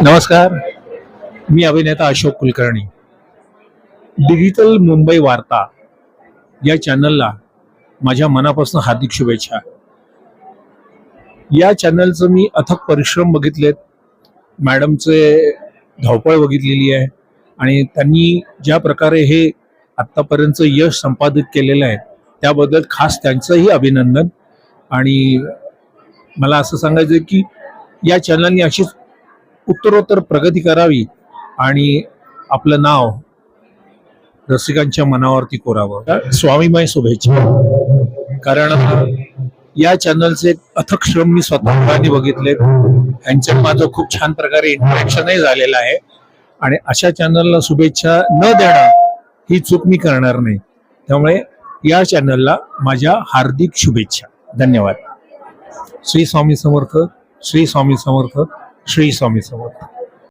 नमस्कार, मी अभिनेता अशोक कुलकर्णी. डिजिटल मुंबई वार्ता या चॅनलला माझ्या मनापासून हार्दिक शुभेच्छा. या चॅनलचं मी अथक परिश्रम बघितलेत, मॅडमचे धावपळ बघितलेली आहे आणि त्यांनी ज्या प्रकारे हे आत्तापर्यंत यश संपादित केलेलं आहे त्याबद्दल खास त्यांचंही अभिनंदन. आणि मला असं सांगायचं आहे की या चॅनलने अशीच उत्तरोत्तर प्रगती करावी आणि आपलं नाव रसिकांच्या मनावरती कोरावं. स्वामीमय शुभेच्छा. कारण या चॅनलचे अथक श्रम मी स्वतःनी बघितले, यांच्यात माझं खूप छान प्रकारे इंटरॅक्शनही झालेलं आहे आणि अशा चॅनलला शुभेच्छा न देणं ही चूक मी करणार नाही. त्यामुळे या चॅनलला माझ्या हार्दिक शुभेच्छा. धन्यवाद. श्री स्वामी समर्थ, श्री स्वामी समर्थ, श्री स्वामी समर्थ.